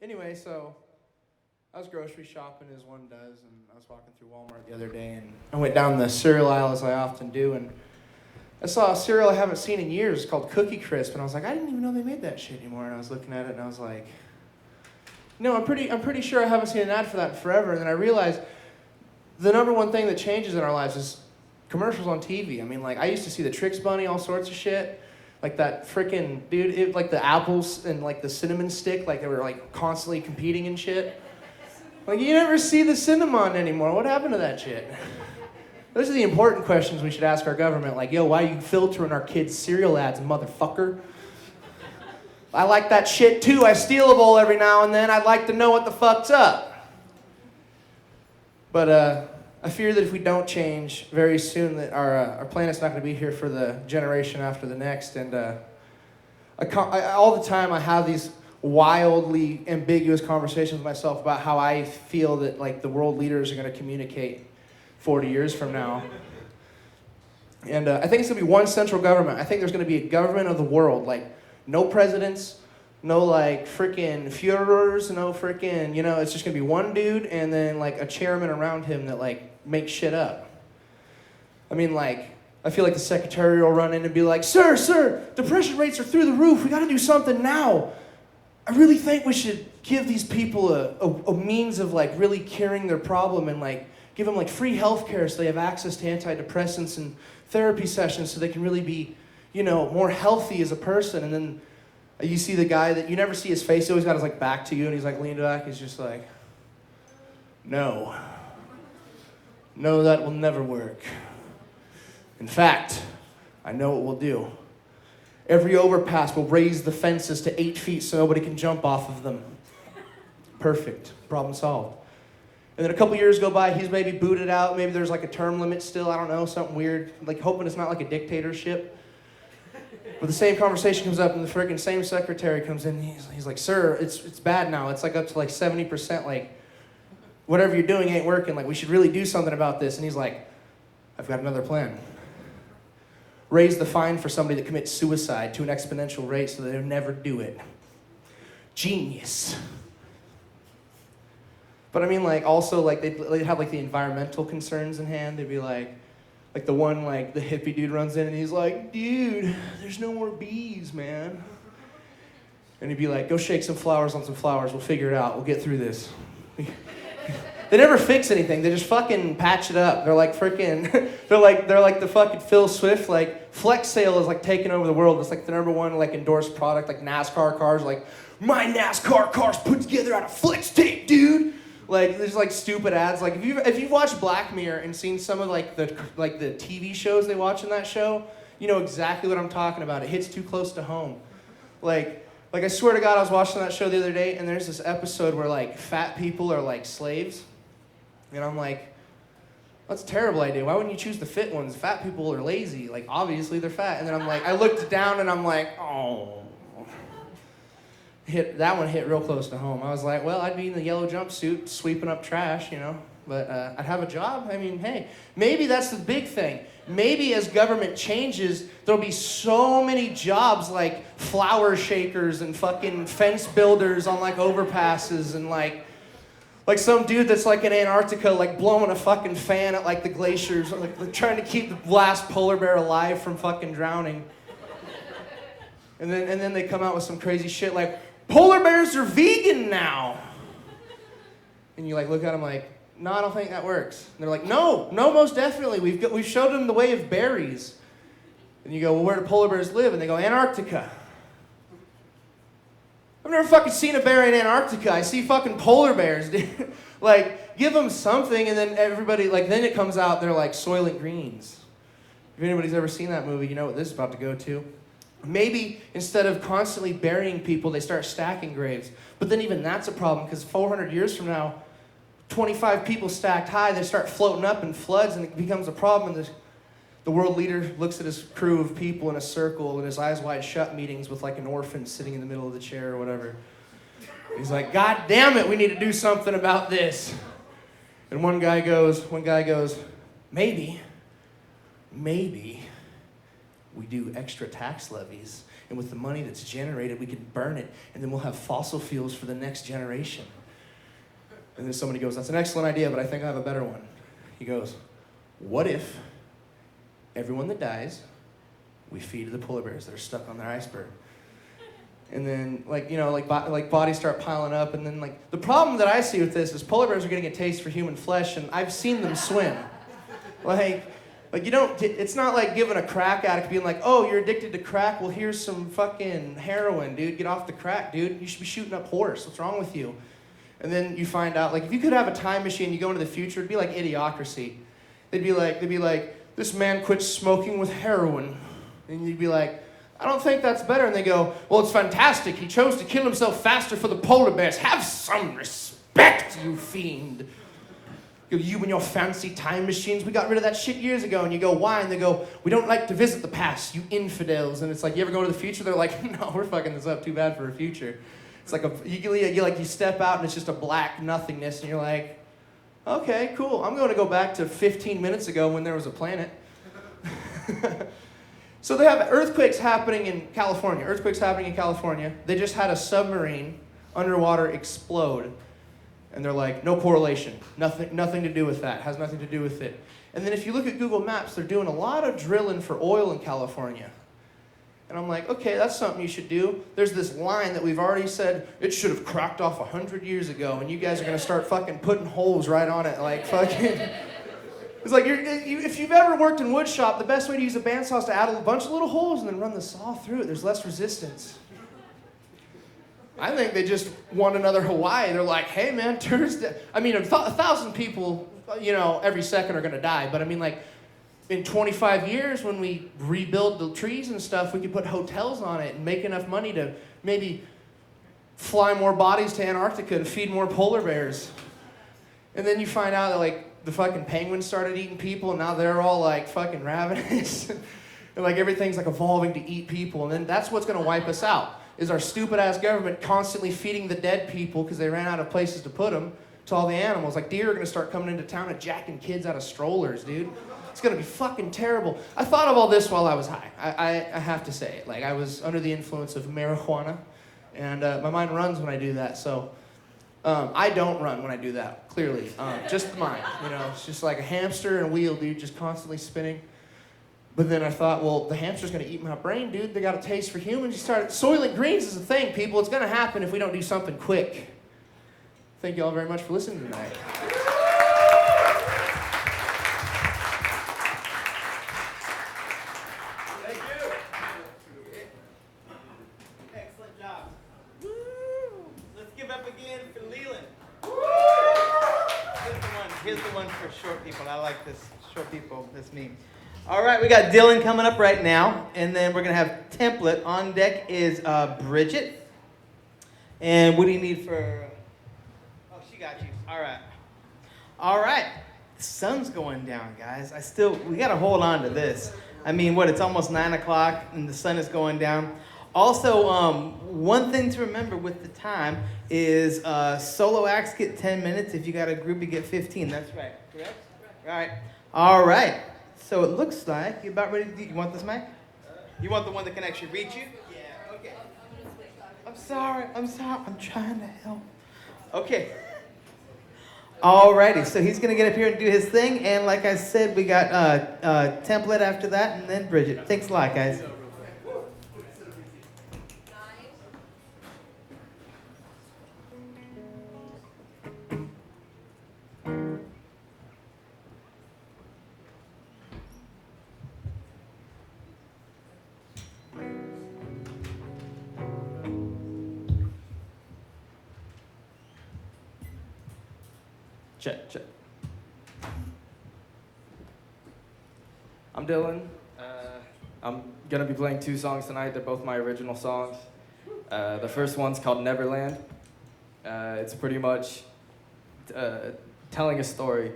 Anyway, so I was grocery shopping as one does, and I was walking through Walmart the other day, and I went down the cereal aisle as I often do, and I saw a cereal I haven't seen in years called Cookie Crisp, and I was like, I didn't even know they made that shit anymore. And I was looking at it, and I was like, no, I'm pretty sure I haven't seen an ad for that in forever. And then I realized the number one thing that changes in our lives is commercials on TV. I mean, like, I used to see the Trix Bunny, all sorts of shit. Like that freaking, dude, like the apples and like the cinnamon stick, like they were like constantly competing and shit. Like, you never see the cinnamon anymore. What happened to that shit? Those are the important questions we should ask our government. Like, yo, why are you filtering our kids' cereal ads, motherfucker? I like that shit too. I steal a bowl every now and then. I'd like to know what the fuck's up. But I fear that if we don't change very soon, that our planet's not going to be here for the generation after the next. And all the time I have these wildly ambiguous conversations with myself about how I feel that like the world leaders are going to communicate 40 years from now. And I think it's going to be one central government. I think there's going to be a government of the world. Like, no presidents, no like freaking Führers, no freaking, it's just going to be one dude and then like a chairman around him that like makes shit up. I mean, like, I feel like the secretary will run in and be like, Sir, depression rates are through the roof. We got to do something now. I really think we should give these people a means of like really curing their problem and like give them like free health care so they have access to antidepressants and therapy sessions so they can really be, more healthy as a person. And then you see the guy that you never see his face. He always got his like back to you and he's like leaned back. He's just like, no, that will never work. In fact, I know what we'll do. Every overpass will raise the fences to 8 feet so nobody can jump off of them. Perfect. Problem solved. And then a couple years go by, he's maybe booted out. Maybe there's like a term limit still. I don't know, something weird. Like hoping it's not like a dictatorship. But the same conversation comes up and the freaking same secretary comes in. And he's like, sir, it's bad now. It's like up to like 70%. Like, whatever you're doing ain't working. Like, we should really do something about this. And he's like, I've got another plan. Raise the fine for somebody that commits suicide to an exponential rate so that they'll never do it. Genius. But I mean, like, also, like, they'd have, like, the environmental concerns in hand. They'd be like the one, like, the hippie dude runs in and he's like, dude, there's no more bees, man. And he'd be like, go shake some flowers on some flowers. We'll figure it out. We'll get through this. They never fix anything. They just fucking patch it up. They're like freaking, they're like the fucking Phil Swift, like, Flex Sale is like taking over the world. It's like the number one, like, endorsed product, like NASCAR cars. Like, my NASCAR car's put together out of flex tape, dude. Like, there's like stupid ads. Like, if you've watched Black Mirror and seen some of like the TV shows they watch in that show, you know exactly what I'm talking about. It hits too close to home. Like I swear to God, I was watching that show the other day, and there's this episode where like fat people are like slaves, and I'm like, that's a terrible idea. Why wouldn't you choose the fit ones? Fat people are lazy. Like, obviously they're fat. And then I'm like, I looked down and I'm like, oh. That one hit real close to home. I was like, well, I'd be in the yellow jumpsuit sweeping up trash, but I'd have a job. I mean, hey, maybe that's the big thing. Maybe as government changes, there'll be so many jobs like flower shakers and fucking fence builders on like overpasses and like some dude that's like in Antarctica, like blowing a fucking fan at like the glaciers, like trying to keep the last polar bear alive from fucking drowning. And then they come out with some crazy shit like, polar bears are vegan now. And you like look at them like, no, I don't think that works. And they're like, no, most definitely. We've showed them the way of berries. And you go, well, where do polar bears live? And they go, Antarctica. I've never fucking seen a bear in Antarctica. I see fucking polar bears, dude. Like, give them something, and then everybody, like, then it comes out, they're like Soylent Greens. If anybody's ever seen that movie, you know what this is about to go to. Maybe instead of constantly burying people, they start stacking graves. But then even that's a problem, because 400 years from now, 25 people stacked high, they start floating up in floods, and it becomes a problem. And the world leader looks at his crew of people in a circle in his eyes wide shut meetings with like an orphan sitting in the middle of the chair or whatever. He's like, God damn it, we need to do something about this. And one guy goes, maybe we do extra tax levies And with the money that's generated, we can burn it, and then we'll have fossil fuels for the next generation. And then somebody goes, that's an excellent idea, but I think I have a better one. He goes, what if everyone that dies, we feed the polar bears that are stuck on their iceberg? And then, bodies start piling up, and then, the problem that I see with this is polar bears are getting a taste for human flesh, and I've seen them swim. It's not like giving a crack addict being like, oh, you're addicted to crack? Well, here's some fucking heroin, dude. Get off the crack, dude. You should be shooting up horse. What's wrong with you? And then you find out, if you could have a time machine, you go into the future, it'd be like Idiocracy. They'd be like, this man quit smoking with heroin. And you'd be like, I don't think that's better. And they go, well, it's fantastic. He chose to kill himself faster for the polar bears. Have some respect, you fiend. You and your fancy time machines, we got rid of that shit years ago. And you go, why? And they go, we don't like to visit the past, you infidels. And it's like, you ever go to the future? They're like, no, we're fucking this up. Too bad for a future. It's like you step out and it's just a black nothingness. And you're like, okay, cool. I'm going to go back to 15 minutes ago when there was a planet. So they have earthquakes happening in California. They just had a submarine underwater explode. And they're like, no correlation. Nothing to do with that. Has nothing to do with it. And then if you look at Google Maps, they're doing a lot of drilling for oil in California. And I'm like, okay, that's something you should do. There's this line that we've already said, it should have cracked off 100 years ago. And you guys are going to start fucking putting holes right on it. Like, fucking... It's like, if you've ever worked in wood shop, the best way to use a bandsaw is to add a bunch of little holes and then run the saw through it. There's less resistance. I think they just want another Hawaii. They're like, hey, man, tourists... I mean, 1,000 people, every second are going to die. But I mean, in 25 years, when we rebuild the trees and stuff, we could put hotels on it and make enough money to maybe fly more bodies to Antarctica to feed more polar bears. And then you find out that, the fucking penguins started eating people, and now they're all, fucking ravenous. And, everything's, evolving to eat people. And then that's what's going to wipe us out, is our stupid-ass government constantly feeding the dead people because they ran out of places to put them to all the animals. Deer are going to start coming into town and jacking kids out of strollers, dude. It's going to be fucking terrible. I thought of all this while I was high. I have to say it. I was under the influence of marijuana, and my mind runs when I do that, so... I don't run when I do that, clearly. Just the mind, It's just like a hamster and a wheel, dude, just constantly spinning. But then I thought, well, the hamster's going to eat my brain, dude. They got a taste for humans. You started... Soylent Greens is a thing, people. It's going to happen if we don't do something quick. Thank you all very much for listening tonight. Thank you. Excellent job. Woo! Let's give up again for Leland. Here's the one for short people. I like this. Short people, that's me. All right, we got Dylan coming up right now, and then we're going to have Template. On deck is Bridget. And what do you need for... Oh, she got you. All right. All right. The sun's going down, guys. We got to hold on to this. I mean, it's almost 9 o'clock, and the sun is going down. Also, one thing to remember with the time is solo acts get 10 minutes. If you got a group, you get 15. That's right. Correct? Right. All right. So it looks like you're about ready to... You want this mic? You want the one that can actually reach you? Yeah, okay. I'm sorry. I'm trying to help. Okay. All righty. So he's going to get up here and do his thing. And like I said, we got Template after that, and then Bridget. Thanks a lot, guys. Check. I'm Dylan. I'm going to be playing 2 songs tonight. They're both my original songs. The first one's called Neverland. It's pretty much telling a story